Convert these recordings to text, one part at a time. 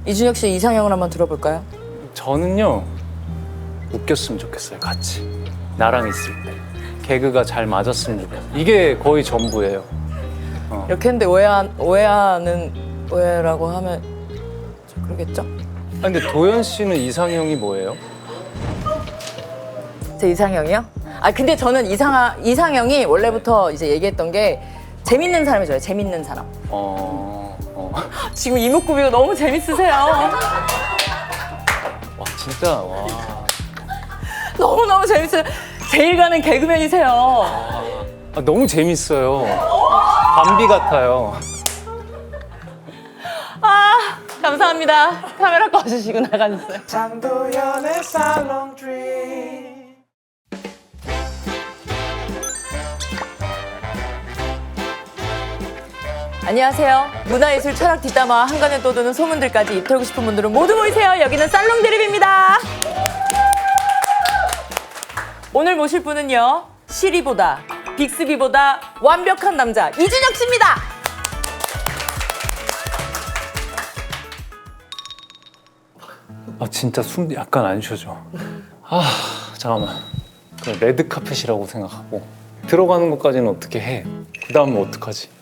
이준혁 씨 이상형을 한번 들어볼까요? 저는요 웃겼으면 좋겠어요. 같이 나랑 있을 때 개그가 잘 맞았으면 좋겠어요. 이게 거의 전부예요. 이렇게 했는데 오해라고 하면 좀 그러겠죠? 근데 도연 씨는 이상형이 뭐예요? 제 이상형이요? 아 근데 저는 이상형이 원래부터 이제 얘기했던 게 재밌는 사람이 좋아요. 재밌는 사람. 지금 이목구비가 너무 재밌으세요. 와 진짜 와. 너무너무 재밌어요. 제일 가는 개그맨이세요. 너무 재밌어요. 밤비 같아요. 감사합니다. 카메라 꺼주시고 나가주세요. 장도연의 살롱 드림. 안녕하세요. 문화예술 철학 뒷담화 한간에 떠도는 소문들까지 입털고 싶은 분들은 모두 모이세요. 여기는 살롱 드립입니다. 오늘 모실 분은요. 시리보다 빅스비보다 완벽한 남자 이준혁 씨입니다. 진짜 숨 약간 안 쉬어져. 잠깐만. 그냥 레드 카펫이라고 생각하고 들어가는 것까지는 어떻게 해? 그 다음은 어떡하지?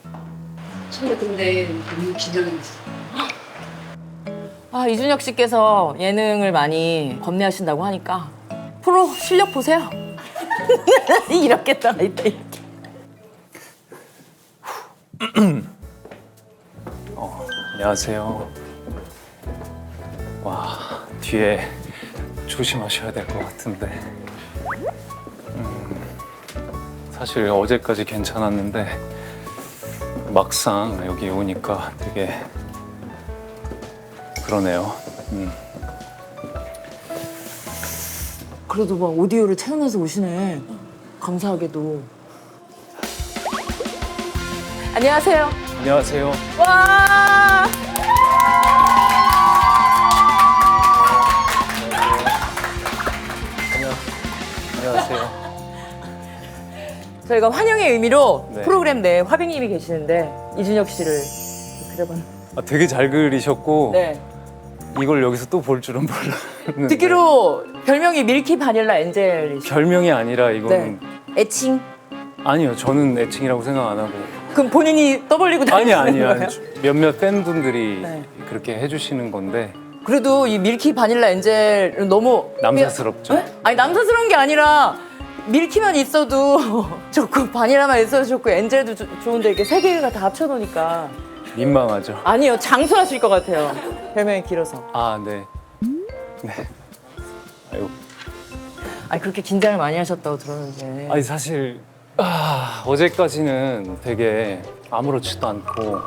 근데 너무 긴장했어. 이준혁 씨께서 예능을 많이 겁내하신다고 하니까 프로 실력 보세요. 이렇게 따라 있다 이렇게. 안녕하세요. 와, 뒤에 조심하셔야 될 것 같은데. 사실 어제까지 괜찮았는데 막상 여기 오니까 되게 그러네요. 그래도 막 오디오를 채워내서 오시네. 감사하게도. 안녕하세요. 안녕하세요. 와. 안녕하세요. 저희가 환영의 의미로 네. 프로그램 내에 화빙님이 계시는데 이준혁 씨를 그려봤는데. 되게 잘 그리셨고 네. 이걸 여기서 또 볼 줄은 몰랐는데. 듣기로 별명이 밀키 바닐라 엔젤이시죠? 별명이 아니라 이거는 네. 애칭? 아니요. 저는 애칭이라고 생각 안 하고. 그럼 본인이 떠벌리고 다니는 아니요. 거예요? 몇몇 팬분들이 네. 그렇게 해주시는 건데 그래도 이 밀키 바닐라 엔젤은 너무 남사스럽죠. 네? 아니 남사스러운 게 아니라 밀키만 있어도 좋고 바닐라만 있어도 좋고 엔젤도 좋은데 이렇게 세 개가 다 합쳐놓으니까 민망하죠. 아니요 장수하실 것 같아요. 별명이 길어서. 네. 네. 아이고. 아니 그렇게 긴장을 많이 하셨다고 들었는데. 사실 어제까지는 되게 아무렇지도 않고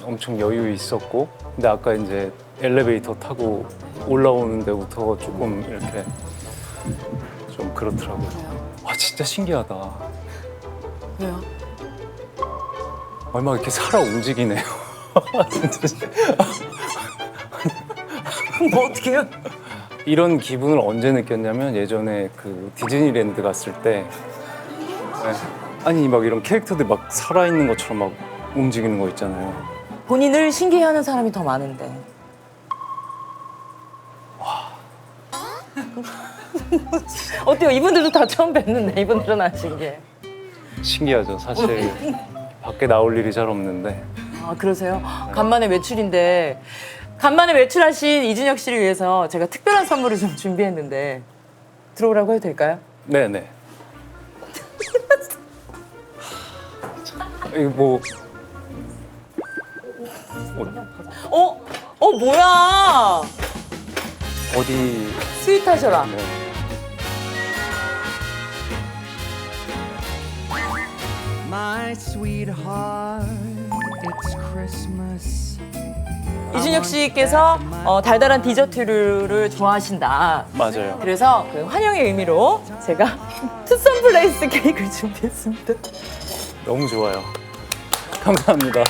엄청 여유 있었고 근데 아까 이제 엘리베이터 타고 올라오는 데부터 조금 이렇게 좀 그렇더라고요. 진짜 신기하다. 왜요? 막 이렇게 살아 움직이네요. 진짜. 뭐 어떻게 해요? 이런 기분을 언제 느꼈냐면 예전에 그 디즈니랜드 갔을 때 막 이런 캐릭터들 막 살아있는 것처럼 막 움직이는 거 있잖아요. 본인을 신기해하는 사람이 더 많은데. 어때요? 이분들도 다 처음 뵀는데 이분들은 안 신기해. 신기하죠. 사실 밖에 나올 일이 잘 없는데 그러세요? 간만에 외출인데 간만에 외출하신 이준혁 씨를 위해서 제가 특별한 선물을 좀 준비했는데 들어오라고 해도 될까요? 네네. 이거 뭐야? 어디 스윗하셔라. 네. My sweetheart, it's Christmas. 이준혁 씨께서 달달한 디저트류를 좋아하신다. 맞아요. 그래서 그 환영의 의미로 제가 투썸 플레이스 케이크를 준비했습니다. 너무 좋아요. 감사합니다.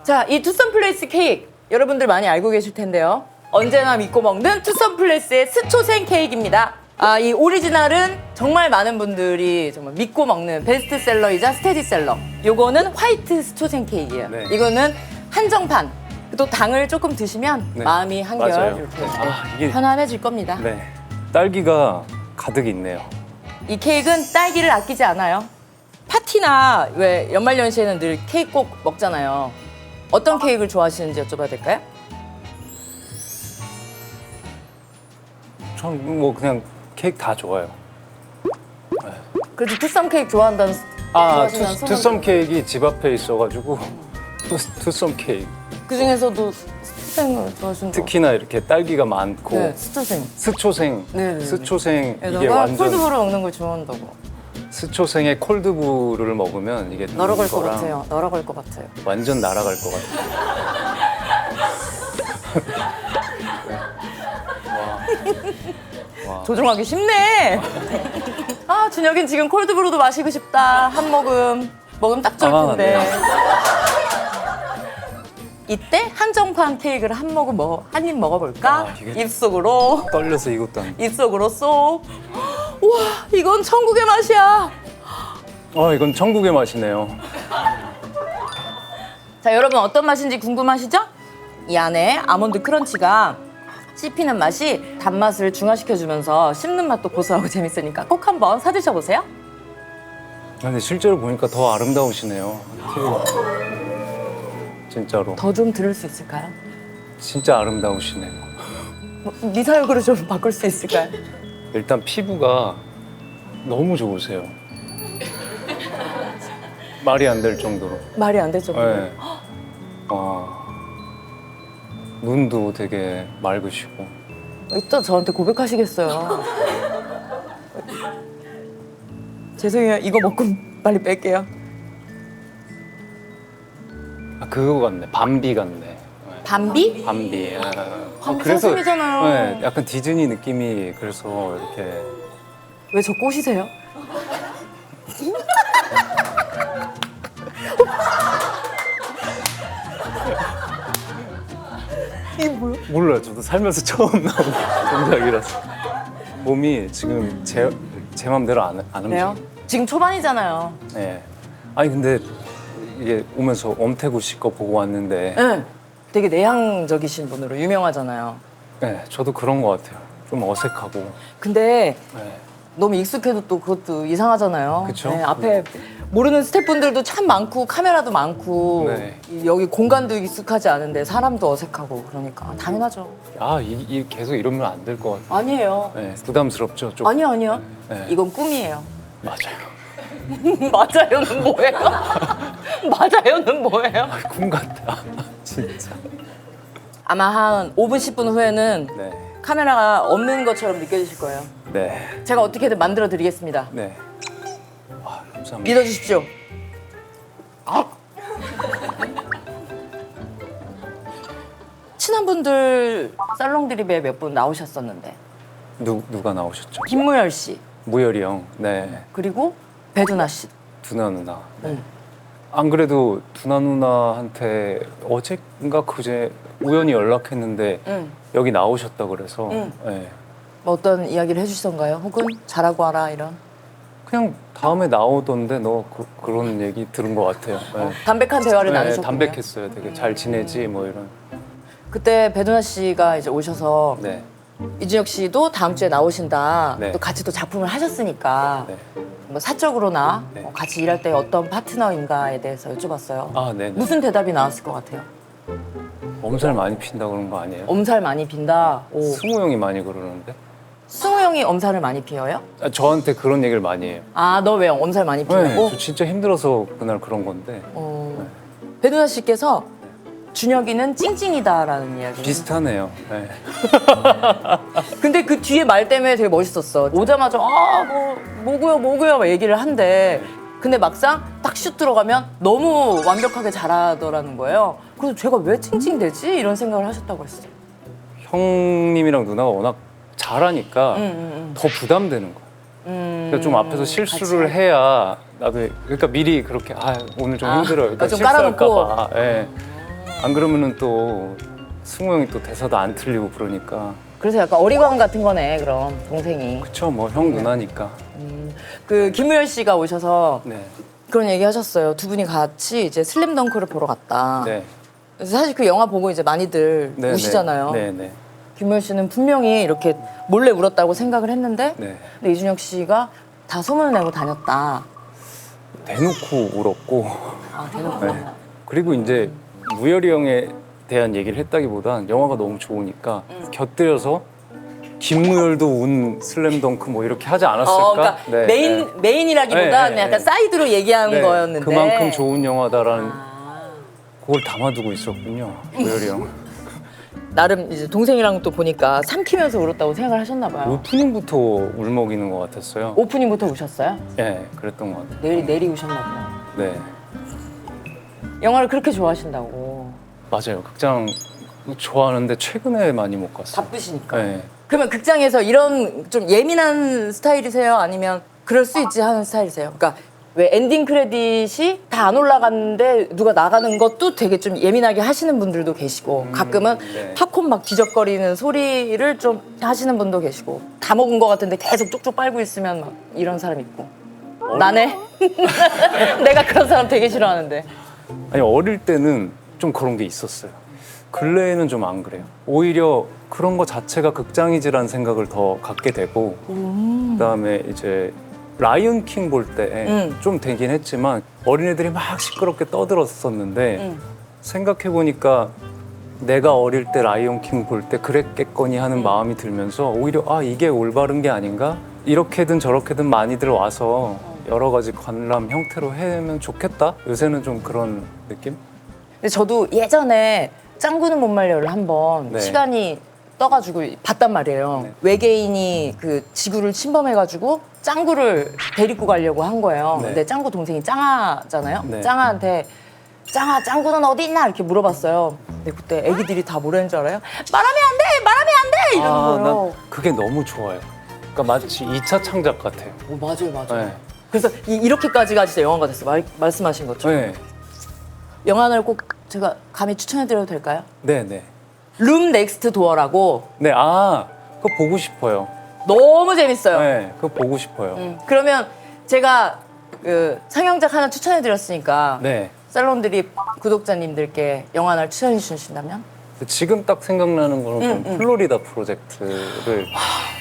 자, 이 투썸 플레이스 케이크 여러분들 많이 알고 계실 텐데요. 언제나 믿고 먹는 투썸 플레이스의 스초생 케이크입니다. 이 오리지널은 정말 많은 분들이 정말 믿고 먹는 베스트셀러이자 스테디셀러. 요거는 화이트 스초생 케이크예요. 네. 이거는 한정판. 또 당을 조금 드시면 네. 마음이 한결 맞아요. 이렇게 네. 이게 편안해질 겁니다. 네. 딸기가 가득 있네요. 이 케이크는 딸기를 아끼지 않아요. 파티나 왜 연말연시에는 늘 케이크 꼭 먹잖아요. 어떤 케이크를 좋아하시는지 여쭤봐도 될까요? 전 뭐 그냥 케이크 다 좋아요. 그래도 투썸 케이크 좋아한다는 좋아하신다는 소문. 투썸 케이크 집 앞에 있어가지고 투썸 케이크. 그 중에서도 스초생을 좋아하신다고. 특히나 이렇게 딸기가 많고 네, 스초생. 스초생, 네, 네, 네. 스초생 이게 에다가 완전 콜드브루 먹는 걸 좋아한다고. 스초생의 콜드브루를 먹으면 이게 날아갈 것 이거랑 같아요. 날아갈 것 같아요. 완전 날아갈 것 같아요. 조종하기 쉽네. 준혁이는 지금 콜드브루도 마시고 싶다. 한 모금 먹으면 딱 좋을 아, 텐데. 네. 이때 한정판 케이크를 한 모금 한 입 먹어볼까? 이게- 입속으로 떨려서 이것도 안. 입속으로 쏙. 우와, 이건 천국의 맛이야. 이건 천국의 맛이네요. 자, 여러분 어떤 맛인지 궁금하시죠? 이 안에 아몬드 크런치가 씹히는 맛이 단맛을 중화시켜주면서 씹는 맛도 고소하고 재밌으니까 꼭 한번 사드셔보세요. 근데 실제로 보니까 더 아름다우시네요. 진짜로. 더 좀 들을 수 있을까요? 진짜 아름다우시네요. 미사역으로 좀 바꿀 수 있을까요? 일단 피부가 너무 좋으세요. 말이 안 될 정도로. 말이 안 되죠. 네. 눈도 되게 맑으시고. 이따 저한테 고백하시겠어요. 죄송해요. 이거 먹고 빨리 뺄게요. 그거 같네. 밤비 같네. 네. 밤비? 밤비. 밤비 상품이잖아요. 네, 약간 디즈니 느낌이 그래서 이렇게. 왜 저 꼬시세요? 이게 뭐야? 몰라요. 저도 살면서 처음 나온 동작이라서. 몸이 지금 제 맘대로 안 그래요? 움직여요. 지금 초반이잖아요. 네. 아니 근데 이게 오면서 엄태구 씨 거 보고 왔는데 네. 되게 내향적이신 분으로 유명하잖아요. 네, 저도 그런 것 같아요. 좀 어색하고. 근데 네. 너무 익숙해도 또 그것도 이상하잖아요. 그쵸? 네, 앞에 모르는 스태프분들도 참 많고 카메라도 많고 네. 여기 공간도 익숙하지 않은데 사람도 어색하고 그러니까 당연하죠. 계속 이러면 안 될 것 같아요. 아니에요. 네, 부담스럽죠. 좀. 아니요. 네. 이건 꿈이에요. 맞아요. 맞아요는 뭐예요? 맞아요는 뭐예요? 꿈 같다. 진짜. 아마 한 5분, 10분 후에는 네. 카메라가 없는 것처럼 느껴지실 거예요. 네. 제가 어떻게든 만들어 드리겠습니다. 네. 감사합니다. 믿어주십시오. 친한 분들 살롱 드립에 몇 분 나오셨었는데 누가 나오셨죠? 김무열 씨 무열이 형. 네. 그리고 배두나 씨. 두나 누나. 응. 안 그래도 두나 누나한테 어제인가 그제 우연히 연락했는데 응. 여기 나오셨다 그래서 응. 네. 뭐 어떤 이야기를 해주시던가요? 혹은 잘하고 와라 이런 그냥 다음에 나오던데 너 그런 얘기 들은 것 같아요. 네. 담백한 대화를 나누셨군요. 담백했어요. 되게 잘 지내지 뭐 이런. 그때 배두나 씨가 이제 오셔서 네. 이준혁 씨도 다음 주에 나오신다. 네. 또 같이 또 작품을 하셨으니까 네. 뭐 사적으로나 네. 같이 일할 때 어떤 파트너인가에 대해서 여쭤봤어요. 아, 네. 무슨 대답이 나왔을 것 같아요? 엄살 많이 핀다 그런 거 아니에요? 엄살 많이 빈다. 오. 승우 형이 많이 그러는데. 승우 형이 엄살을 많이 피워요? 저한테 그런 얘기를 많이 해요. 아, 너 왜 엄살 많이 피우고? 네, 저 진짜 힘들어서 그날 그런 건데 배두나 씨께서 준혁이는 찡찡이다라는 이야기. 비슷하네요. 네. 근데 그 뒤에 말 때문에 되게 멋있었어. 오자마자 뭐고요 막 얘기를 한대. 근데 막상 딱 슛 들어가면 너무 완벽하게 잘하더라는 거예요. 그래서 제가 왜 찡찡대지? 이런 생각을 하셨다고 했어요. 형님이랑 누나가 워낙 잘하니까 더 부담되는 거야. 그러니까 좀 앞에서 실수를 같이. 해야 나도 그러니까 미리 그렇게 오늘 좀 힘들어요. 그러니까 좀 실수할까 깔아놓고. 봐. 예. 안 그러면은 또 승우 형이 또 대사도 안 틀리고 그러니까 그래서 약간 어리광 같은 거네, 그럼 동생이. 그쵸, 뭐 형 누나니까. 그 김우열 씨가 오셔서 네. 그런 얘기 하셨어요. 두 분이 같이 이제 슬램덩크를 보러 갔다. 네. 그래서 사실 그 영화 보고 이제 많이들 네, 우시잖아요. 네, 네. 김우열 씨는 분명히 이렇게 몰래 울었다고 생각을 했는데 네. 근데 이준혁 씨가 다 소문을 내고 다녔다. 대놓고 울었고. 아, 대놓고. 네. 그리고 이제 무열이 형에 대한 얘기를 했다기보단 영화가 너무 좋으니까 곁들여서 김무열도 운 슬램덩크 뭐 이렇게 하지 않았을까? 그러니까 네, 메인이라기보다 네, 그냥 약간 네. 사이드로 얘기한 네, 거였는데 그만큼 좋은 영화다라는 아, 그걸 담아두고 있었군요. 무열이 형. 나름 이제 동생이랑 또 보니까 삼키면서 울었다고 생각을 하셨나 봐요. 오프닝부터 울먹이는 것 같았어요. 오프닝부터 우셨어요? 네, 그랬던 것 같아요. 내리 우셨나 봐요. 네, 영화를 그렇게 좋아하신다고. 맞아요. 극장 좋아하는데 최근에 많이 못 갔어요. 바쁘시니까. 네. 그러면 극장에서 이런 좀 예민한 스타일이세요? 아니면 그럴 수 있지 하는 스타일이세요? 그러니까 왜 엔딩 크레딧이 다 안 올라갔는데 누가 나가는 것도 되게 좀 예민하게 하시는 분들도 계시고 가끔은 네. 팝콘 막 뒤적거리는 소리를 좀 하시는 분도 계시고 다 먹은 것 같은데 계속 쪽쪽 빨고 있으면 막 이런 사람 있고 나네? 내가 그런 사람 되게 싫어하는데 아니 어릴 때는 좀 그런 게 있었어요. 근래에는 좀 안 그래요. 오히려 그런 거 자체가 극장이지라는 생각을 더 갖게 되고 그다음에 이제 라이언 킹 볼 때 좀 되긴 했지만 어린애들이 막 시끄럽게 떠들었었는데 생각해 보니까 내가 어릴 때 라이언 킹 볼 때 그랬겠거니 하는 마음이 들면서 오히려 아 이게 올바른 게 아닌가? 이렇게든 저렇게든 많이들 와서 여러 가지 관람 형태로 해면 좋겠다. 요새는 좀 그런 느낌? 근데 저도 예전에 짱구는 못 말려를 한번 네. 시간이 떠가지고 봤단 말이에요. 네. 외계인이 그 지구를 침범해가지고 짱구를 데리고 가려고 한 거예요. 네. 근데 짱구 동생이 짱아잖아요. 네. 짱아한테 짱아, 짱구는 어디 있나 이렇게 물어봤어요. 근데 그때 애기들이 다 뭐라는 줄 알아요? 말하면 안 돼, 말하면 안 돼 이러는 거예요. 난 그게 너무 좋아요. 그러니까 마치 2차 창작 같아요. 맞아요, 맞아요. 네. 그래서 이렇게까지가 진짜 영화가 됐어요. 말씀하신 것처럼. 네, 영화를 꼭 제가 감히 추천해드려도 될까요? 네, 네. 룸 넥스트 도어라고 네, 아, 그거 보고 싶어요. 너무 재밌어요. 네, 그거 보고 싶어요. 그러면 제가 그 상영작 하나 추천해드렸으니까 네. 살롱들이 구독자님들께 영화 하나를 추천해 주신다면? 지금 딱 생각나는 거는 그 플로리다 프로젝트를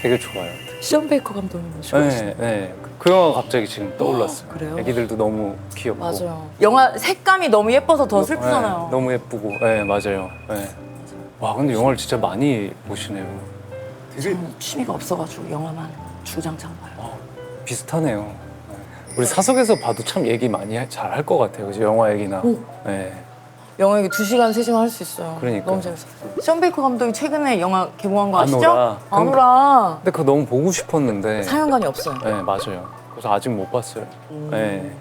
되게 좋아요. 시온 베이커 감독님 좋아하시죠? 네, 네. 그 영화가 갑자기 지금 떠올랐어요. 그래요? 애기들도 너무 귀엽고. 맞아요. 영화 색감이 너무 예뻐서 더 슬프잖아요. 네, 너무 예쁘고. 네, 맞아요. 네. 와, 근데 영화를 진짜 많이 보시네요. 되게 취미가 없어가지고 영화만 주구장창 봐요. 비슷하네요. 네. 우리 사석에서 봐도 참 얘기 많이 잘 할 것 같아요. 그죠? 영화 얘기나. 네. 영화 얘기 2시간, 3시간 할 수 있어요. 그러니까요. 너무 재밌어요. 시온 베이커 감독이 최근에 영화 개봉한 거 아시죠? 아노라. 아노라. 근데 그거 너무 보고 싶었는데. 상영관이 없어요. 네, 맞아요. 그래서 아직 못 봤어요. 네.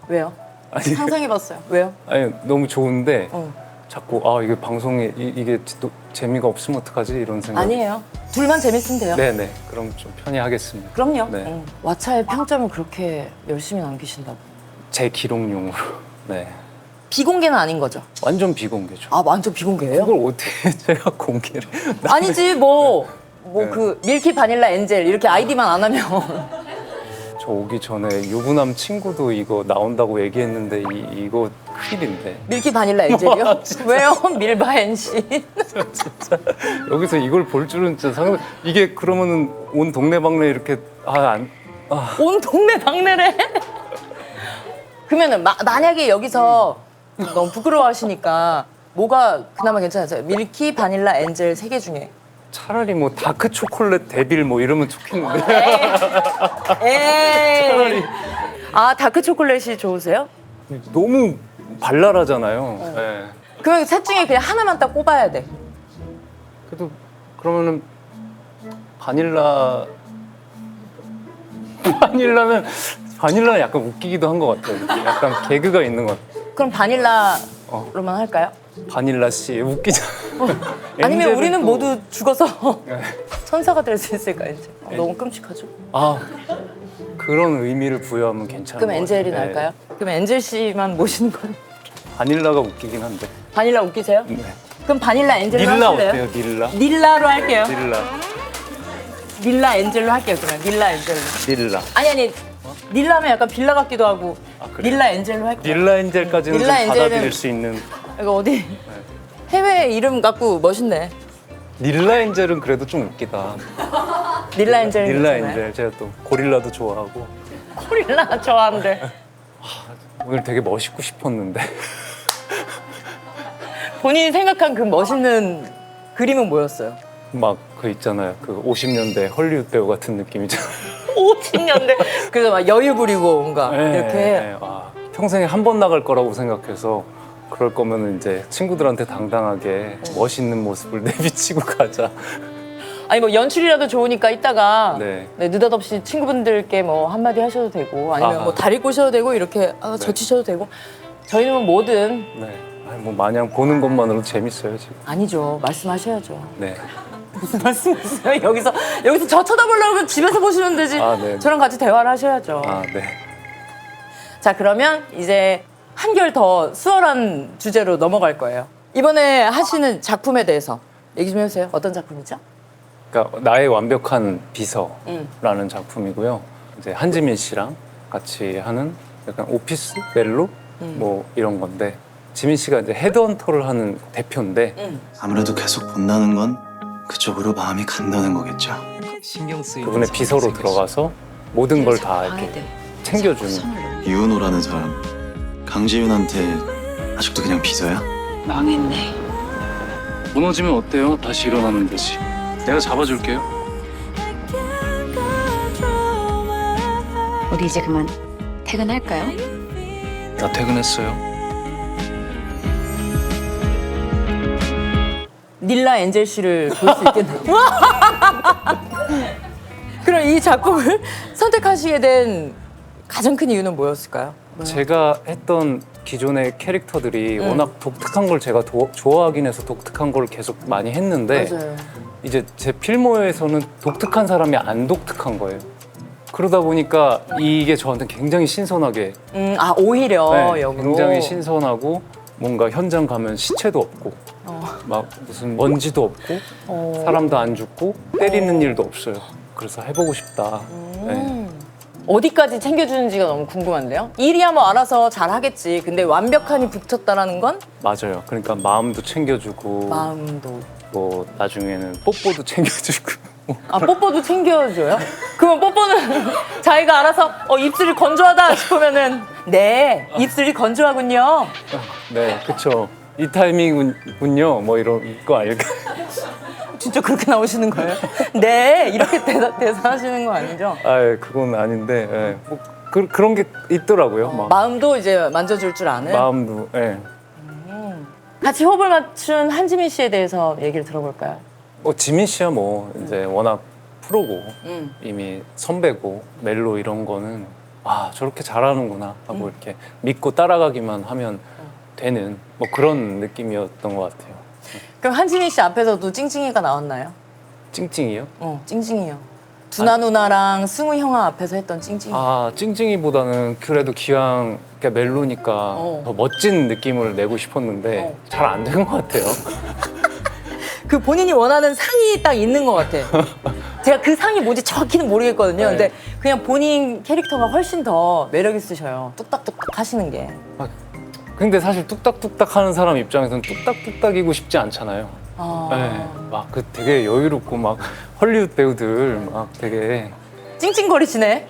왜요? 아니, 상상해봤어요. 왜요? 아니, 너무 좋은데 어. 자꾸 아 이게 방송에 이게 또 재미가 없으면 어떡하지 이런 생각. 아니에요. 둘만 재밌으면 돼요. 네네. 그럼 좀 편히 하겠습니다. 그럼요. 네. 왓챠의 평점을 그렇게 열심히 남기신다고. 제 기록용으로. 네. 비공개는 아닌 거죠? 완전 비공개죠. 아, 완전 비공개예요? 그걸 어떻게 제가 공개를? 아니지, 뭐 네. 그 밀키 바닐라 엔젤 이렇게 아이디만 안 하면 저 오기 전에 유부남 친구도 이거 나온다고 얘기했는데 이거 큰일인데. 밀키 바닐라 엔젤이요? 왜요? 밀바 엔씨. 여기서 이걸 볼 줄은 진짜 상상. 이게 그러면은 온 동네방네 이렇게 온 동네 방네래. 그러면은 만약에 여기서 너무 부끄러워하시니까 뭐가 그나마 괜찮아요? 밀키 바닐라 엔젤 3개 중에. 차라리 뭐 다크 초콜릿 데빌 뭐 이러면 좋겠는데. 에이. 아, 다크 초콜릿이 좋으세요? 너무 발랄하잖아요. 네. 그러면 셋 중에 그냥 하나만 딱 꼽아야 돼. 그래도 그러면은 바닐라는 약간 웃기기도 한 것 같아요. 약간 개그가 있는 것 같아요. 그럼 바닐라로만 할까요? 바닐라 씨 웃기잖아. 아니면 엔젤은 우리는 또- 모두 죽어서 네. 천사가 될 수 있을까 이제. 너무 끔찍하죠. 아 그런 의미를 부여하면 괜찮은 그럼 것 엔젤이 같아요. 날까요? 그럼 엔젤 씨만 모시는 건 바닐라가 웃기긴 한데. 바닐라 웃기세요? 네. 그럼 바닐라 엔젤로 닐라 하실래요? 어때요? 닐라? 닐라로 할게요. 닐라. 닐라 엔젤로 할게요. 그러면 닐라 엔젤로. 닐라. 아니 닐라면 약간 빌라 같기도 하고 그래요? 닐라 엔젤로 할게요. 닐라 엔젤까지는 닐라 좀 엔젤은- 받아들일 수 있는. 이거 어디 해외 이름 갖고 멋있네. 닐라 엔젤은 그래도 좀 웃기다. 닐라 엔젤. 닐라 있잖아요. 엔젤. 제가 또 고릴라도 좋아하고. 고릴라 좋아하는데 오늘 되게 멋있고 싶었는데. 본인이 생각한 그 멋있는 그림은 뭐였어요? 막 그 있잖아요. 그 50년대 헐리우드 배우 같은 느낌이잖아요. 50년대 그래서 막 여유 부리고 뭔가 이렇게 평생에 한 번 나갈 거라고 생각해서 그럴 거면 이제 친구들한테 당당하게 멋있는 모습을 내비치고 가자. 아니 뭐 연출이라도 좋으니까 이따가 네. 네, 느닷없이 친구분들께 뭐 한마디 하셔도 되고 아니면 아하. 뭐 다리 꼬셔도 되고 이렇게 젖히셔도 되고 저희는 뭐 뭐든 네. 아니, 뭐 마냥 보는 것만으로 재밌어요 지금. 아니죠 말씀하셔야죠. 네. 무슨 말씀이세요? 여기서 저 쳐다보려고 집에서 보시면 되지. 네. 저랑 같이 대화를 하셔야죠. 네. 자 그러면 이제 한결 더 수월한 주제로 넘어갈 거예요. 이번에 하시는 작품에 대해서 얘기 좀 해주세요. 어떤 작품이죠? 그러니까 나의 완벽한 비서라는 작품이고요. 이제 한지민 씨랑 같이 하는 약간 오피스 멜로 뭐 이런 건데 지민 씨가 이제 헤드헌터를 하는 대표인데 아무래도 계속 본다는 건 그쪽으로 마음이 간다는 거겠죠. 신경 쓰이는 그분의 비서로 들어가서 모든 걸 다 이렇게 챙겨주는. 유은호라는 사람 강지윤한테 아직도 그냥 비서야? 망했네. 무너지면 어때요? 다시 일어나는 듯이. 내가 잡아줄게요. 우리 이제 그만 퇴근할까요? 나 퇴근했어요. 닐라 엔젤 씨를 볼 수 있겠네요. 그럼 이 작품을 선택하시게 된 가장 큰 이유는 뭐였을까요? 제가 했던 기존의 캐릭터들이 워낙 독특한 걸 제가 좋아하긴 해서 독특한 걸 계속 많이 했는데 맞아요. 이제 제 필모에서는 독특한 사람이 안 독특한 거예요. 그러다 보니까 이게 저한테 굉장히 신선하게 오히려 네, 역으로. 굉장히 신선하고 뭔가 현장 가면 시체도 없고 막 무슨 먼지도 없고 사람도 안 죽고 때리는 일도 없어요. 그래서 해보고 싶다. 네. 어디까지 챙겨주는지가 너무 궁금한데요. 일이야 뭐 알아서 잘 하겠지. 근데 완벽하니 붙였다라는 건 맞아요. 그러니까 마음도 챙겨주고 마음도. 뭐 나중에는 뽀뽀도 챙겨주고 뽀뽀도 챙겨줘요? 그러면 뽀뽀는 자기가 알아서 입술이 건조하다 싶으면은 네 입술이 건조하군요. 네, 그쵸. 이 타이밍이군요. 뭐 이런 거 아닐까? 진짜 그렇게 나오시는 거예요? 네 이렇게 대사하시는 거 아니죠? 그건 아닌데 뭐 그런 게 있더라고요. 막 마음도 이제 만져줄 줄 아는. 마음도 같이 호흡을 맞춘 한지민 씨에 대해서 얘기를 들어볼까요? 지민 씨야 뭐 이제 워낙 프로고 이미 선배고 멜로 이런 거는 저렇게 잘하는구나 하고 이렇게 믿고 따라가기만 하면 되는 뭐 그런 느낌이었던 것 같아요. 그럼 한지민 씨 앞에서도 찡찡이가 나왔나요? 찡찡이요? 찡찡이요. 두나 누나랑 승우 형아 앞에서 했던 찡찡이. 찡찡이보다는 그래도 기왕 멜로니까 더 멋진 느낌을 내고 싶었는데 잘 안 된 것 같아요. 그 본인이 원하는 상이 딱 있는 것 같아. 제가 그 상이 뭔지 정확히는 모르겠거든요. 근데 그냥 본인 캐릭터가 훨씬 더 매력 있으셔요. 뚝딱뚝딱 하시는 게. 근데 사실 뚝딱뚝딱 하는 사람 입장에서는 뚝딱뚝딱이고 싶지 않잖아요. 막 그 되게 여유롭고 막 헐리우드 배우들 막 되게 찡찡거리시네.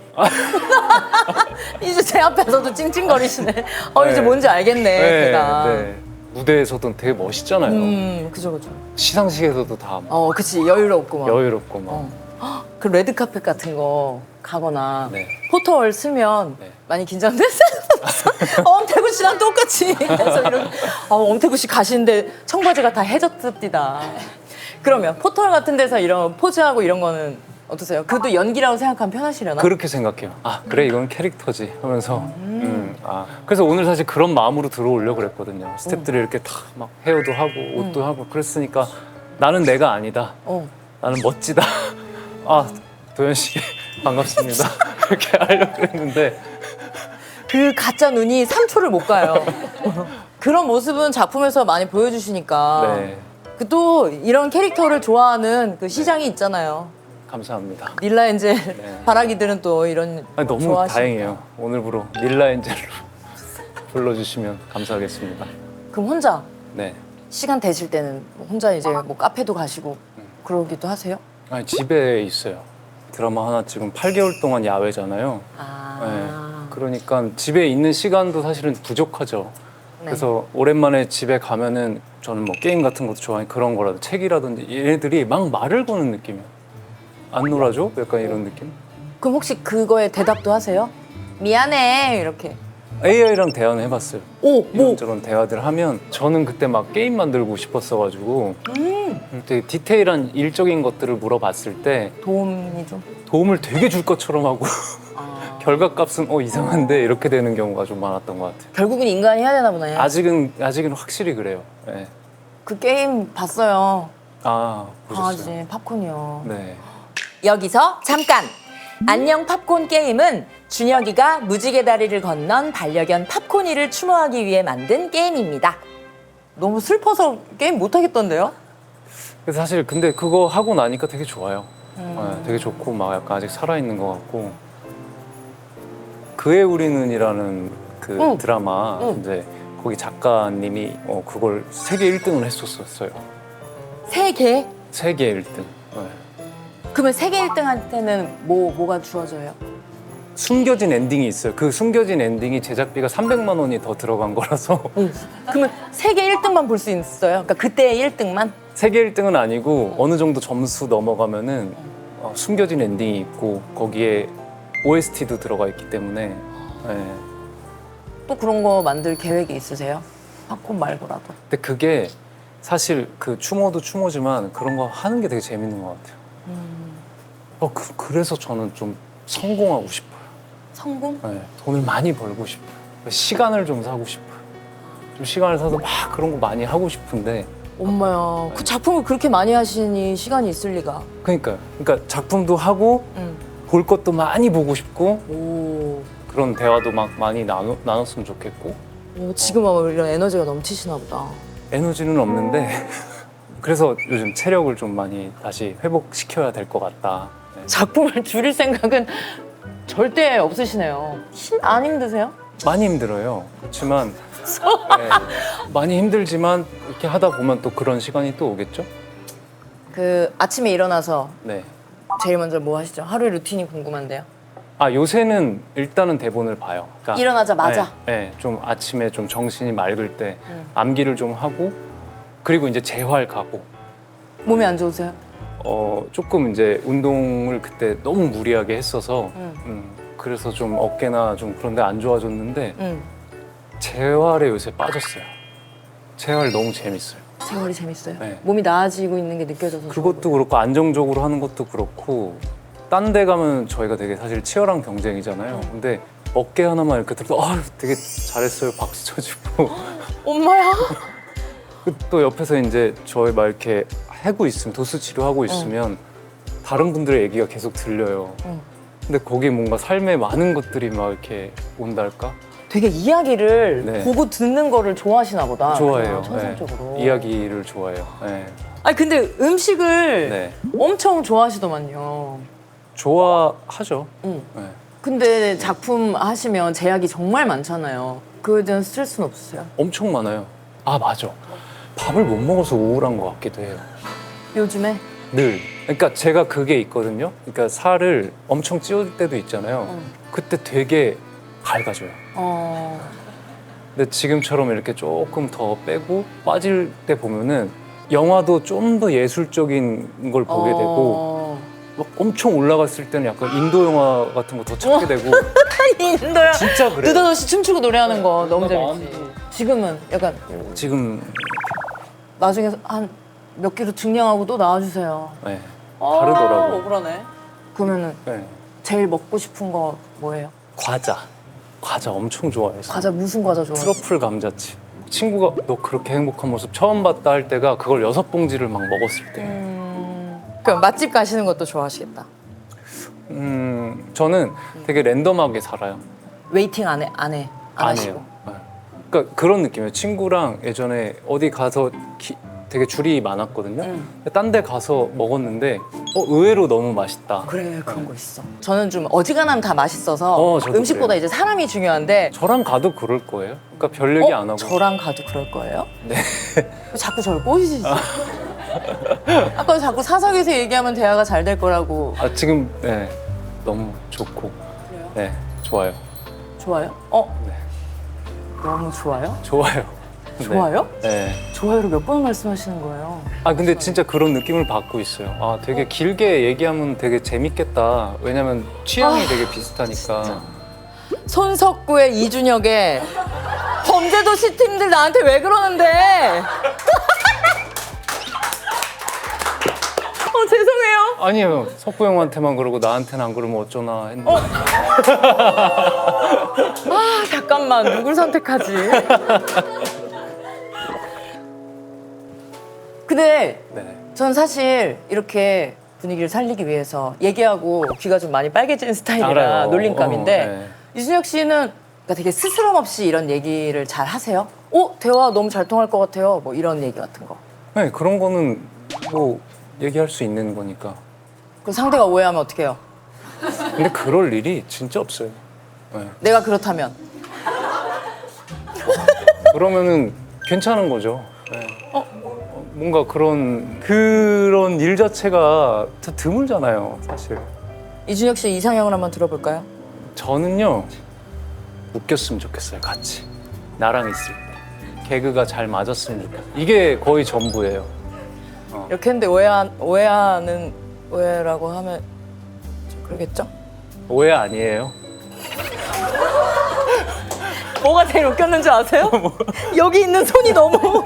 이제 제 앞에서도 찡찡거리시네. 이제 뭔지 알겠네, 제가. 무대에서도 되게 멋있잖아요. 그죠. 시상식에서도 다 그치. 여유롭고 막. 여유롭고 막. 그 레드카펫 같은 거 가거나 네. 포토월 쓰면 네. 많이 긴장됐어요. 엄태구 씨랑 똑같이 해서 이렇게 엄태구 씨 가시는데 청바지가 다 해졌습니다. 그러면 포토월 같은 데서 이런 포즈하고 이런 거는 어떠세요? 그것도 연기라고 생각하면 편하시려나? 그렇게 생각해요. 그래 이건 캐릭터지 하면서 그래서 오늘 사실 그런 마음으로 들어오려고 그랬거든요. 스태프들이 이렇게 다 막 헤어도 하고 옷도 하고 그랬으니까 나는 내가 아니다. 나는 멋지다. 도현 씨 반갑습니다. 이렇게 하려고 했는데 그 가짜 눈이 3초를 못 가요. 그런 모습은 작품에서 많이 보여주시니까 네, 그 또 이런 캐릭터를 좋아하는 그 시장이 있잖아요. 감사합니다. 닐라 엔젤 네. 바라기들은 또 이런 아니, 너무 좋아하시니까. 다행이에요. 오늘부로 닐라 엔젤로 불러주시면 감사하겠습니다. 그럼 혼자 네. 시간 되실 때는 혼자 이제 뭐 카페도 가시고 그러기도 하세요? 아니, 집에 있어요. 드라마 하나 지금 8개월 동안 야외잖아요. 네. 그러니까 집에 있는 시간도 사실은 부족하죠. 네. 그래서 오랜만에 집에 가면은 저는 뭐 게임 같은 것도 좋아하니 그런 거라도 책이라든지 얘네들이 막 말을 거는 느낌이에요. 안 놀아줘? 약간 이런 느낌? 그럼 혹시 그거에 대답도 하세요? 미안해 이렇게. AI랑 대화는 해봤어요. 오, 뭐? 이런저런 대화들 하면 저는 그때 막 게임 만들고 싶었어가지고 되게 디테일한 일적인 것들을 물어봤을 때 도움이 좀. 도움을 되게 줄 것처럼 하고 아. 결과값은 이상한데 이렇게 되는 경우가 좀 많았던 것 같아요. 결국은 인간이 해야 되나 보네요. 아직은 확실히 그래요. 네. 그 게임 봤어요. 아, 보셨어요? 강아지 팝콘이요. 네. 여기서 잠깐! 안녕 팝콘 게임은 준혁이가 무지개 다리를 건넌 반려견 팝콘이를 추모하기 위해 만든 게임입니다. 너무 슬퍼서 게임 못 하겠던데요? 그래서 사실 근데 그거 하고 나니까 되게 좋아요. 네, 되게 좋고 막 약간 아직 살아있는 것 같고 그의 우리는이라는 그 드라마 이제 거기 작가님이 그걸 세계 1등을 했었어요. 세 개? 세계 1등. 네. 그러면 세계 1등한테는 뭐가 주어져요? 숨겨진 엔딩이 있어요. 그 숨겨진 엔딩이 제작비가 300만 원이 더 들어간 거라서 그러면 세계 1등만 볼 수 있어요? 그러니까 그때의 1등만? 세계 1등은 아니고 어느 정도 점수 넘어가면은 숨겨진 엔딩이 있고 거기에 OST도 들어가 있기 때문에 네. 또 그런 거 만들 계획이 있으세요? 팝콘 말고라도. 근데 그게 사실 그 추모도 추모지만 그런 거 하는 게 되게 재밌는 것 같아요. 그래서 저는 좀 성공하고 싶어요. 성공? 네, 돈을 많이 벌고 싶어요. 시간을 좀 사고 싶어요. 좀 시간을 사서 막 그런 거 많이 하고 싶은데 엄마야, 그 작품을 그렇게 많이 하시니 시간이 있을 리가. 그러니까 작품도 하고 볼 것도 많이 보고 싶고 오, 그런 대화도 막 많이 나눴으면 좋겠고 지금 이런 에너지가 넘치시나 보다. 에너지는 없는데 그래서 요즘 체력을 좀 많이 다시 회복시켜야 될 것 같다. 네. 작품을 줄일 생각은 절대 없으시네요. 안 힘드세요? 많이 힘들어요. 그렇지만 네, 많이 힘들지만 이렇게 하다 보면 또 그런 시간이 또 오겠죠? 그 아침에 일어나서 네. 제일 먼저 뭐 하시죠? 하루의 루틴이 궁금한데요. 요새는 일단은 대본을 봐요. 그러니까 일어나자마자? 네, 좀 아침에 좀 정신이 맑을 때 암기를 좀 하고 그리고 이제 재활 가고 몸이 안 좋으세요? 조금 이제 운동을 그때 너무 무리하게 했어서 그래서 좀 어깨나 좀 그런 데 안 좋아졌는데 재활에 요새 빠졌어요. 재활 너무 재밌어요. 생활이 재밌어요? 네. 몸이 나아지고 있는 게 느껴져서. 그것도 그렇고 안정적으로 하는 것도 그렇고 딴 데 가면 저희가 되게 사실 치열한 경쟁이잖아요. 근데 어깨 하나만 이렇게 들어도 되게 잘했어요. 박수 쳐주고 엄마야? 또 옆에서 이제 저희 막 이렇게 하고 있으면 도수 치료하고 있으면 다른 분들의 얘기가 계속 들려요. 근데 거기 뭔가 삶에 많은 것들이 막 이렇게 온달까? 되게 이야기를 네. 보고 듣는 거를 좋아하시나 보다. 좋아해요. 그냥 천성적으로. 네. 이야기를 좋아해요. 네. 아니 근데 음식을 네. 엄청 좋아하시더만요. 좋아하죠. 응. 네. 근데 작품 하시면 제약이 정말 많잖아요. 그거에 대한 스트레스는 없으세요? 엄청 많아요. 맞아. 밥을 못 먹어서 우울한 것 같기도 해요. 요즘에? 늘. 그러니까 제가 그게 있거든요. 그러니까 살을 엄청 찌울 때도 있잖아요. 그때 되게 밝아져요. 근데 지금처럼 이렇게 조금 더 빼고 빠질 때 보면은 영화도 좀 더 예술적인 걸 보게 되고 막 엄청 올라갔을 때는 약간 인도 영화 같은 거 더 찾게 되고 인도야. 진짜 그래요. 느닷없이 춤추고 노래하는 거 너무 재밌지. 지금은 약간 지금 나중에 한 몇 킬로 증량하고 또 나와주세요. 네, 다르더라고요. 억울하네. 그러면은 네. 제일 먹고 싶은 거 뭐예요? 과자 엄청 좋아해서 과자 무슨 과자 좋아해요? 트러플 감자칩. 친구가 너 그렇게 행복한 모습 처음 봤다 할 때가 그걸 6봉지를 막 먹었을 때. 그럼 맛집 가시는 것도 좋아하시겠다. 저는 되게 랜덤하게 살아요. 웨이팅 안 하시고. 해요. 네. 그러니까 그런 느낌이에요. 친구랑 예전에 어디 가서 되게 줄이 많았거든요. 딴 데 가서 먹었는데 의외로 너무 맛있다. 그래 그런 거 있어. 저는 좀 어지간하면 다 맛있어서 저도 음식보다 그래요. 이제 사람이 중요한데 저랑 가도 그럴 거예요. 그러니까 별 얘기 안 하고. 저랑 가도 그럴 거예요? 네. 자꾸 저를 꼬시지. 아까 자꾸 사석에서 얘기하면 대화가 잘 될 거라고. 아 지금 네 너무 좋고. 그래요? 네 좋아요. 좋아요? 네. 너무 좋아요? 좋아요. 좋아요? 네. 좋아요를 몇 번 말씀하시는 거예요? 아 근데 진짜 그런 느낌을 받고 있어요. 아 되게 길게 얘기하면 되게 재밌겠다. 왜냐면 취향이 되게 비슷하니까. 손석구의 이준혁의 범죄도시 팀들 나한테 왜 그러는데? 죄송해요. 아니에요. 석구 형한테만 그러고 나한테는 안 그러면 어쩌나 했는데. 잠깐만 누굴 선택하지? 근데 네. 전 사실 이렇게 분위기를 살리기 위해서 얘기하고 귀가 좀 많이 빨개지는 스타일이라 알아요. 놀림감인데 네. 이준혁 씨는 그러니까 되게 스스럼 없이 이런 얘기를 잘 하세요? 대화 너무 잘 통할 것 같아요. 뭐 이런 얘기 같은 거. 네 그런 거는 뭐 얘기할 수 있는 거니까. 그 상대가 오해하면 어떡해요? 근데 그럴 일이 진짜 없어요. 네. 내가 그렇다면 그러면은 괜찮은 거죠. 네. 뭔가 그런 일 자체가 더 드물잖아요, 사실. 이준혁 씨 이상형을 한번 들어볼까요? 저는요 웃겼으면 좋겠어요, 같이. 나랑 있을 때 개그가 잘 맞았으면 좋겠어요. 이게 거의 전부예요. 이렇게 했는데 오해라고 하면 좀 그러겠죠? 오해 아니에요? 뭐가 제일 웃겼는 줄 아세요? 여기 있는 손이 너무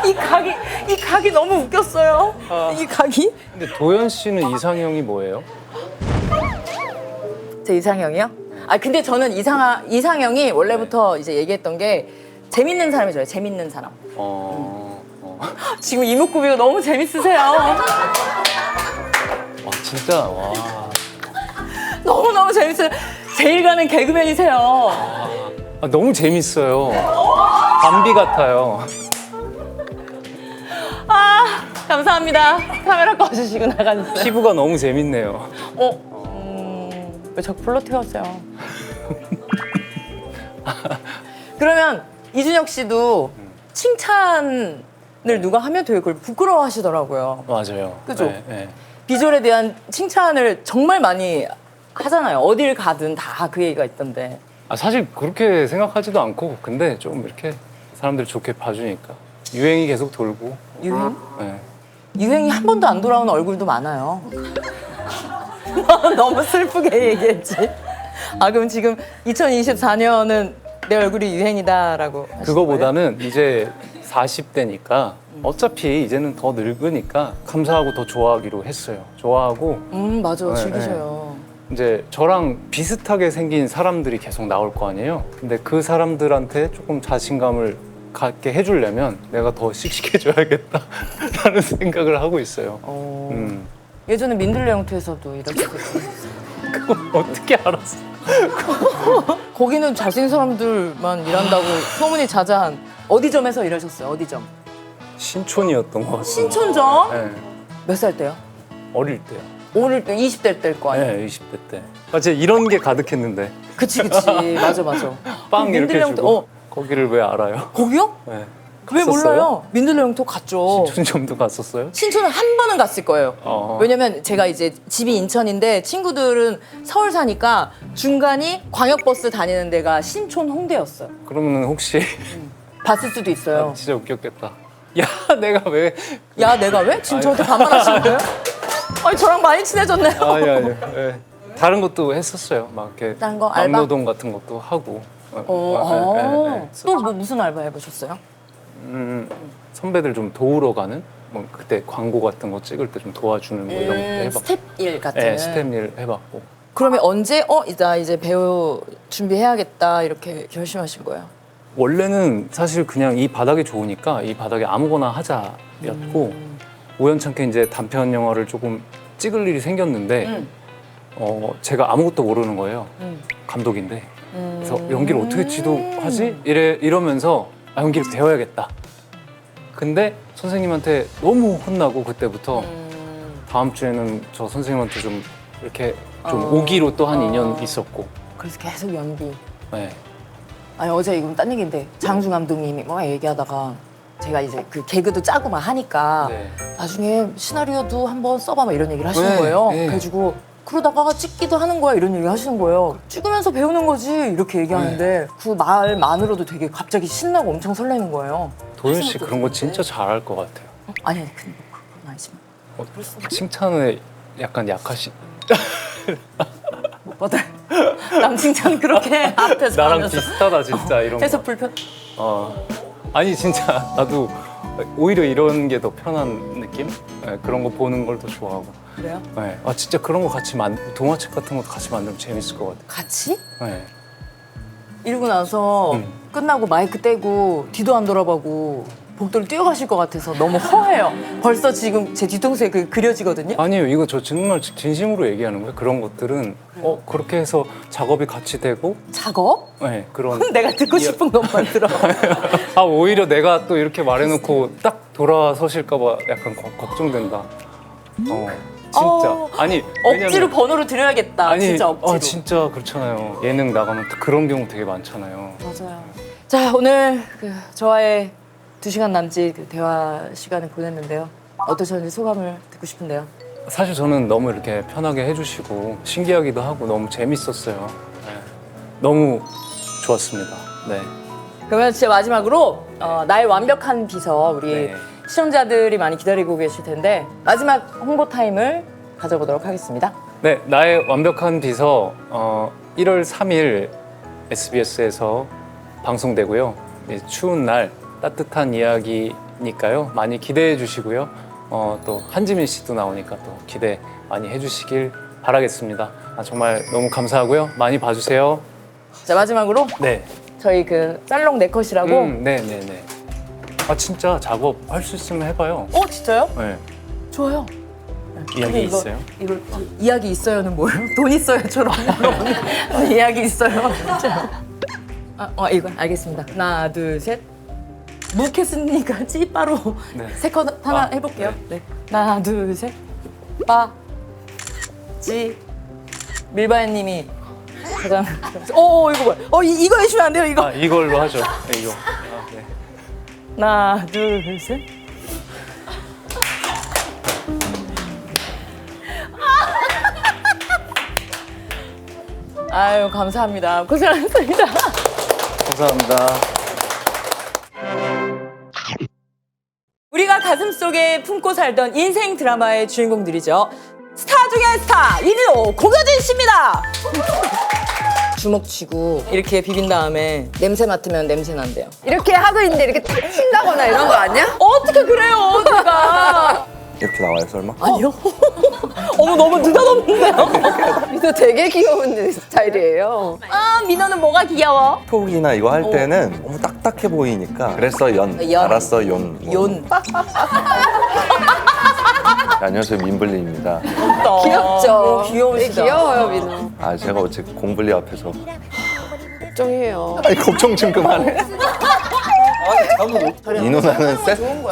이 각이 너무 웃겼어요. 이 각이? 근데 도현 씨는 이상형이 뭐예요? 제 이상형이요? 근데 저는 이상형이 원래부터 이제 얘기했던 게 재밌는 사람이 좋아요. 재밌는 사람. 지금 이목구비가 너무 재밌으세요. 진짜 와. 너무너무 재밌어요. 제일 가는 개그맨이세요. 너무 재밌어요. 밤비 같아요. 감사합니다. 카메라 꺼주시고 나가주세요. 피부가 너무 재밌네요. 왜 자꾸 플러팅하세요? 그러면 이준혁 씨도 칭찬을 누가 하면 되게 그걸 부끄러워하시더라고요. 맞아요. 그죠? 네, 네. 비주얼에 대한 칭찬을 정말 많이 하잖아요. 어딜 가든 다 그 얘기가 있던데. 사실 그렇게 생각하지도 않고 근데 좀 이렇게 사람들 좋게 봐주니까 유행이 계속 돌고. 유행? 네. 유행이 한 번도 안 돌아오는 얼굴도 많아요. 너무 슬프게 얘기했지. 그럼 지금 2024년은 내 얼굴이 유행이다라고 하신 그거보다는 이제 40대니까 어차피 이제는 더 늙으니까 감사하고 더 좋아하기로 했어요. 좋아하고 거예요? 맞아. 네, 즐기셔요. 이제 저랑 비슷하게 생긴 사람들이 계속 나올 거 아니에요. 근데 그 사람들한테 조금 자신감을 갖게 해주려면 내가 더 씩씩해져야겠다라는 생각을 하고 있어요. 예전에 민들레 영토에서도 이렇게 그거 어떻게 알았어? 거기는 잘생긴 사람들만 일한다고 소문이 자자한 어디점에서 일하셨어요? 어디점? 신촌이었던 것 같아요. 신촌점? 네. 몇 살 때요? 어릴 때요. 오늘 때 20대 때일 거 아니에요? 네, 20대 때. 진짜 이런 게 가득했는데 그치. 맞아. 빵 이렇게 민들레 영토, 주고 거기를 왜 알아요? 거기요? 네. 왜 갔었어요? 몰라요? 민들레 영토 갔죠. 신촌점도 갔었어요? 신촌은 한 번은 갔을 거예요. 어. 왜냐면 제가 이제 집이 인천인데 친구들은 서울 사니까 중간이 광역버스 다니는 데가 신촌 홍대였어요. 그러면 혹시 봤을 수도 있어요. 진짜 웃겼겠다. 야, 내가 왜? 야, 내가 왜? 지금 저한테 반말하시는 거예요? 저랑 많이 친해졌네요. 아니. 네. 다른 것도 했었어요. 막 이렇게 다른 거? 알바? 막노동 같은 것도 하고. 네. 또 뭐 무슨 알바 해보셨어요? 선배들 좀 도우러 가는. 뭐 그때 광고 같은 거 찍을 때 좀 도와주는 뭐 이런 것도 해봤고. 스텝 일 같은. 네, 스텝 일 해봤고. 그러면 언제 이제 배우 준비해야겠다 이렇게 결심하신 거예요? 원래는 사실 그냥 이 바닥이 좋으니까 이 바닥에 아무거나 하자였고 우연찮게 이제 단편 영화를 조금 찍을 일이 생겼는데 제가 아무것도 모르는 거예요. 감독인데 그래서 연기를 어떻게 지도하지? 이러면서 연기를 배워야겠다. 근데 선생님한테 너무 혼나고 그때부터 다음 주에는 저 선생님한테 좀 이렇게 좀 오기로 또 한 2년 있었고. 그래서 계속 연기. 네. 아니 어제 이건 딴 얘기인데 장준 감독님이 막 얘기하다가 제가 이제 그 개그도 짜고 막 하니까 네. 나중에 시나리오도 한번 써봐 막 이런 얘기를 하시는 네, 거예요. 네. 그래가지고 그러다가 찍기도 하는 거야 이런 얘기 하시는 거예요. 찍으면서 배우는 거지 이렇게 얘기하는데 그 말만으로도 되게 갑자기 신나고 엄청 설레는 거예요. 도현 씨 그런 거 진짜 잘할 것 같아요. 아니 근데 그건 아니지만 칭찬에 약간 약하시. 오빠들 남 칭찬 그렇게 앞에서 나랑 하면서 비슷하다 진짜 이런 해서 거. 불편. 아니 진짜 나도 오히려 이런 게 더 편한 느낌? 네, 그런 거 보는 걸 더 좋아하고. 그래요? 네. 진짜 그런 거 같이 동화책 같은 것도 같이 만들면 재밌을 것 같아요. 같이? 네. 이러고 나서 끝나고 마이크 떼고 뒤도 안 돌아보고 복도를 뛰어가실 것 같아서 너무 허해요. 벌써 지금 제 뒤통수에 그게 그려지거든요. 아니요, 이거 저 정말 진심으로 얘기하는 거예요. 그런 것들은 그렇게 해서 작업이 같이 되고, 작업? 네, 그런. 내가 듣고 싶은 것만 들어. 오히려 내가 또 이렇게 말해놓고 딱 돌아서실까봐 약간 걱정된다. 진짜. 아니 억지로 번호를 드려야겠다. 진짜 억지로. 진짜 그렇잖아요. 예능 나가면 그런 경우 되게 많잖아요. 맞아요. 자, 오늘 저와의 2시간 남짓 대화 시간을 보냈는데요. 어떠셨는지 소감을 듣고 싶은데요. 사실 저는 너무 이렇게 편하게 해주시고 신기하기도 하고 너무 재밌었어요. 네. 너무 좋았습니다. 네. 그러면 진짜 마지막으로 나의 완벽한 비서 우리 네. 시청자들이 많이 기다리고 계실 텐데 마지막 홍보 타임을 가져보도록 하겠습니다. 네, 나의 완벽한 비서 1월 3일 SBS에서 방송되고요. 추운 날 따뜻한 이야기니까요. 많이 기대해 주시고요. 또 한지민 씨도 나오니까 또 기대 많이 해주시길 바라겠습니다. 정말 너무 감사하고요. 많이 봐주세요. 자, 마지막으로 네. 저희 살롱 네컷이라고. 네네네. 진짜 작업 할 수 있으면 해봐요. 진짜요? 네. 좋아요. 이야기 있어요? 이거 이야기 있어요는 뭐예요? 돈 있어요처럼 물어보는 이야기 있어요. 이거 알겠습니다. 하나, 둘, 셋. 묵했으니까 찌빠로 네. 세 컷 하나 해볼게요. 네. 하나, 둘, 셋. 빠, 찌. 밀바현님이 가장. 이거 뭐야? 이거 해주면 안 돼요? 이거. 이걸로 하죠. 네, 이거. 네. 하나, 둘, 셋. 아유, 감사합니다. 고생하셨습니다. 감사합니다. 우리가 가슴속에 품고 살던 인생 드라마의 주인공들이죠. 스타 중에 스타, 이리로 공효진 씨입니다. 주먹 쥐고 이렇게 비빈 다음에 냄새 맡으면 냄새 난대요. 이렇게 하고 있는데 이렇게 탁 친다거나 이런 거 아니야? 어떻게 그래요, 제가. 이렇게 나와요 설마? 아니요. 어머, 너무 느닷없는데요. 민호 되게 귀여운 스타일이에요. 민호는 뭐가 귀여워? 톡이나 이거 할 때는 너무 딱딱해 보이니까 그래서 연, 알았어 연. 연. 네, 안녕하세요 민블리입니다. 귀엽죠? 네, 귀여우시다. 되게 귀여워요, 민호. 제가 어제 공블리 앞에서 걱정해요. 걱정 좀 그만해. 이 누나는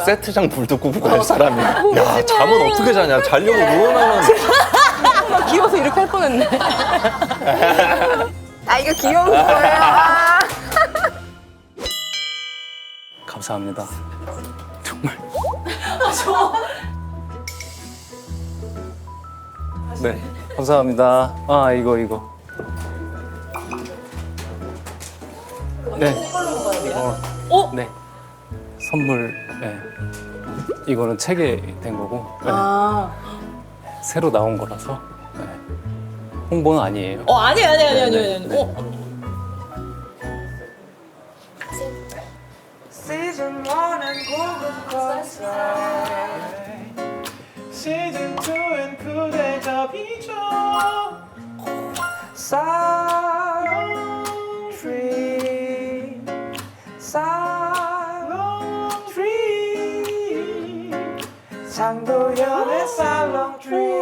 세트장 불도 끄고 갈 사람이야. 야 잠은 어떻게 자냐? 자려고 누워나면 귀여워서 이렇게 할 뻔했네. 이거 귀여운 거예요. 감사합니다. 정말. 네, 감사합니다. 이거. 네. 네. 선물. 네. 이거는 책에 된 거고. 네. 새로 나온 거라서. 네. 홍보는 아니에요. 아니에요. Season 1 and Google Crossfire Season 2 and 그대 잡이죠 Salon Tree Salon Tree 장도연의 Salon Tree